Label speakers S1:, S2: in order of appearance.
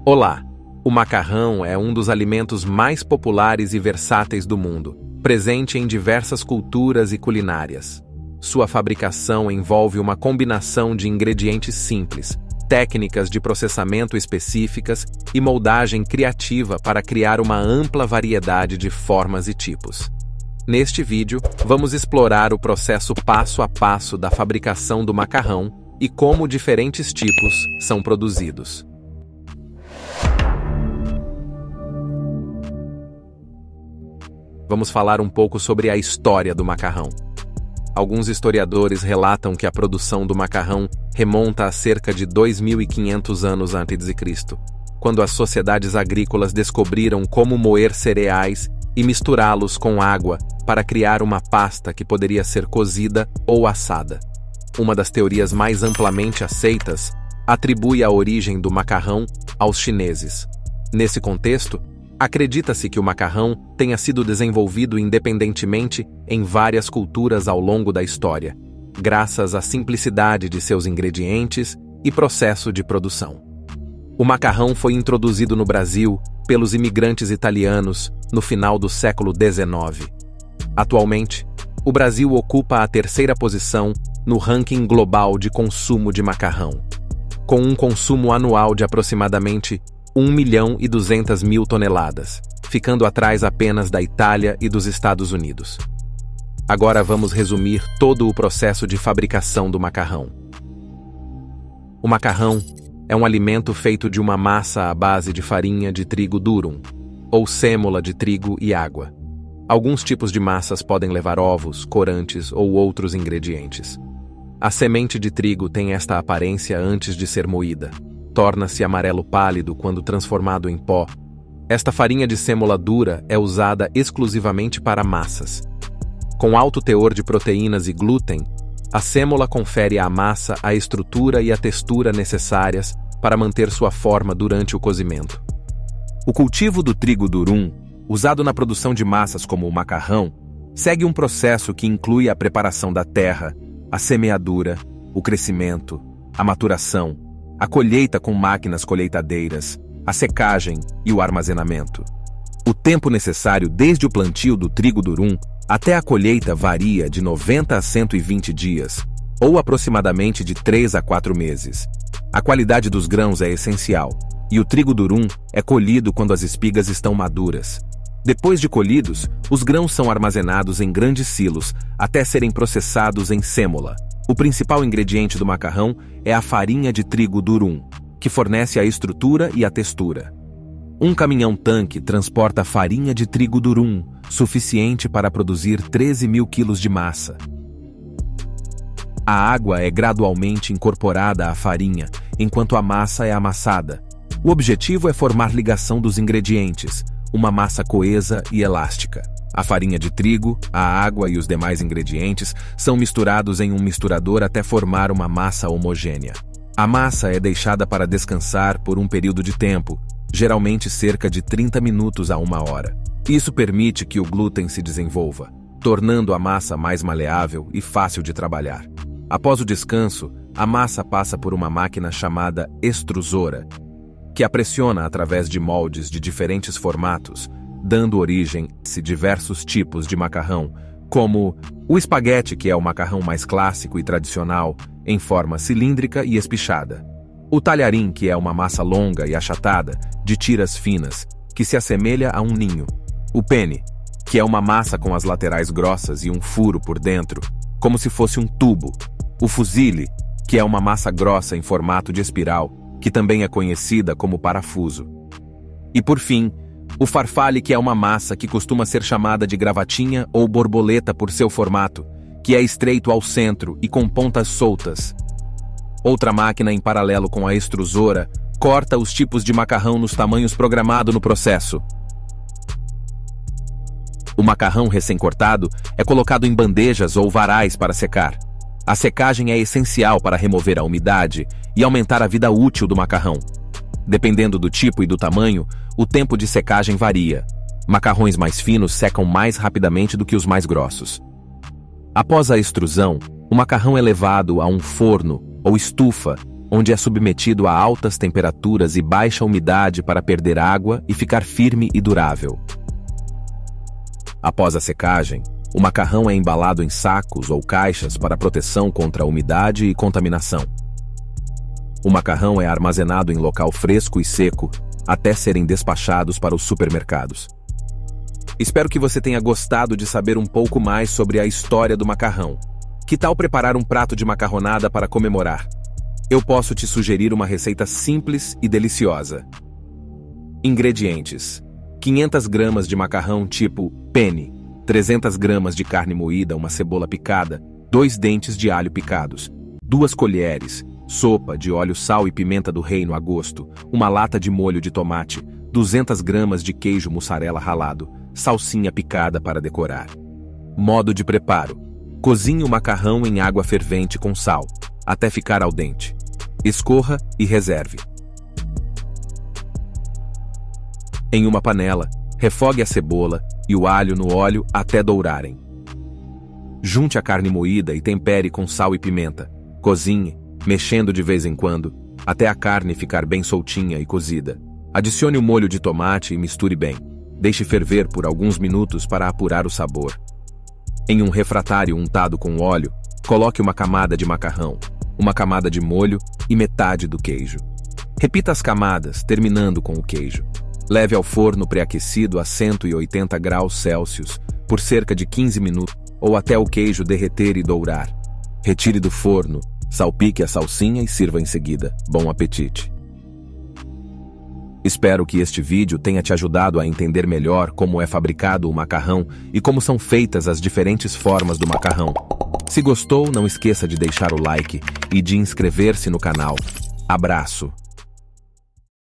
S1: Olá! O macarrão é um dos alimentos mais populares e versáteis do mundo, presente em diversas culturas e culinárias. Sua fabricação envolve uma combinação de ingredientes simples, técnicas de processamento específicas e moldagem criativa para criar uma ampla variedade de formas e tipos. Neste vídeo, vamos explorar o processo passo a passo da fabricação do macarrão e como diferentes tipos são produzidos. Vamos falar um pouco sobre a história do macarrão. Alguns historiadores relatam que a produção do macarrão remonta a cerca de 2.500 anos a.C., quando as sociedades agrícolas descobriram como moer cereais e misturá-los com água para criar uma pasta que poderia ser cozida ou assada. Uma das teorias mais amplamente aceitas atribui a origem do macarrão aos chineses. Nesse contexto, acredita-se que o macarrão tenha sido desenvolvido independentemente em várias culturas ao longo da história, graças à simplicidade de seus ingredientes e processo de produção. O macarrão foi introduzido no Brasil pelos imigrantes italianos no final do século XIX. Atualmente, o Brasil ocupa a terceira posição no ranking global de consumo de macarrão, com um consumo anual de aproximadamente 1.200.000 toneladas, ficando atrás apenas da Itália e dos Estados Unidos. Agora vamos resumir todo o processo de fabricação do macarrão. O macarrão é um alimento feito de uma massa à base de farinha de trigo durum, ou sêmola de trigo e água. Alguns tipos de massas podem levar ovos, corantes ou outros ingredientes. A semente de trigo tem esta aparência antes de ser moída. Torna-se amarelo pálido quando transformado em pó. Esta farinha de sêmola dura é usada exclusivamente para massas. Com alto teor de proteínas e glúten, a sêmola confere à massa a estrutura e a textura necessárias para manter sua forma durante o cozimento. O cultivo do trigo durum, usado na produção de massas como o macarrão, segue um processo que inclui a preparação da terra, a semeadura, o crescimento, a maturação, a colheita com máquinas colheitadeiras, a secagem e o armazenamento. O tempo necessário desde o plantio do trigo durum até a colheita varia de 90 a 120 dias, ou aproximadamente de 3 a 4 meses. A qualidade dos grãos é essencial, e o trigo durum é colhido quando as espigas estão maduras. Depois de colhidos, os grãos são armazenados em grandes silos até serem processados em sêmola. O principal ingrediente do macarrão é a farinha de trigo durum, que fornece a estrutura e a textura. Um caminhão-tanque transporta farinha de trigo durum, suficiente para produzir 13.000 quilos de massa. A água é gradualmente incorporada à farinha, enquanto a massa é amassada. O objetivo é formar ligação dos ingredientes, uma massa coesa e elástica. A farinha de trigo, a água e os demais ingredientes são misturados em um misturador até formar uma massa homogênea. A massa é deixada para descansar por um período de tempo, geralmente cerca de 30 minutos a 1 hora. Isso permite que o glúten se desenvolva, tornando a massa mais maleável e fácil de trabalhar. Após o descanso, a massa passa por uma máquina chamada extrusora, que a pressiona através de moldes de diferentes formatos, dando origem a diversos tipos de macarrão, como o espaguete, que é o macarrão mais clássico e tradicional, em forma cilíndrica e espichada. O talharim, que é uma massa longa e achatada, de tiras finas, que se assemelha a um ninho. O penne, que é uma massa com as laterais grossas e um furo por dentro, como se fosse um tubo. O fusilli, que é uma massa grossa em formato de espiral, que também é conhecida como parafuso. E por fim, o farfalle, que é uma massa que costuma ser chamada de gravatinha ou borboleta por seu formato, que é estreito ao centro e com pontas soltas. Outra máquina em paralelo com a extrusora corta os tipos de macarrão nos tamanhos programados no processo. O macarrão recém-cortado é colocado em bandejas ou varais para secar. A secagem é essencial para remover a umidade e aumentar a vida útil do macarrão. Dependendo do tipo e do tamanho, o tempo de secagem varia. Macarrões mais finos secam mais rapidamente do que os mais grossos. Após a extrusão, o macarrão é levado a um forno ou estufa, onde é submetido a altas temperaturas e baixa umidade para perder água e ficar firme e durável. Após a secagem, o macarrão é embalado em sacos ou caixas para proteção contra a umidade e contaminação. O macarrão é armazenado em local fresco e seco até serem despachados para os supermercados. Espero que você tenha gostado de saber um pouco mais sobre a história do macarrão. Que tal preparar um prato de macarronada para comemorar? Eu posso te sugerir uma receita simples e deliciosa. Ingredientes: 500 gramas de macarrão tipo penne, 300 gramas de carne moída, uma cebola picada, 2 dentes de alho picados, 2 colheres, sopa de óleo, sal e pimenta do reino a gosto, uma lata de molho de tomate, 200 gramas de queijo mussarela ralado, salsinha picada para decorar. Modo de preparo: cozinhe o macarrão em água fervente com sal, até ficar al dente. Escorra e reserve. Em uma panela, refogue a cebola e o alho no óleo até dourarem. Junte a carne moída e tempere com sal e pimenta. Cozinhe, mexendo de vez em quando, até a carne ficar bem soltinha e cozida. Adicione o molho de tomate e misture bem. Deixe ferver por alguns minutos para apurar o sabor. Em um refratário untado com óleo, coloque uma camada de macarrão, uma camada de molho e metade do queijo. Repita as camadas, terminando com o queijo. Leve ao forno pré-aquecido a 180 graus Celsius por cerca de 15 minutos ou até o queijo derreter e dourar. Retire do forno, salpique a salsinha e sirva em seguida. Bom apetite! Espero que este vídeo tenha te ajudado a entender melhor como é fabricado o macarrão e como são feitas as diferentes formas do macarrão. Se gostou, não esqueça de deixar o like e de inscrever-se no canal. Abraço!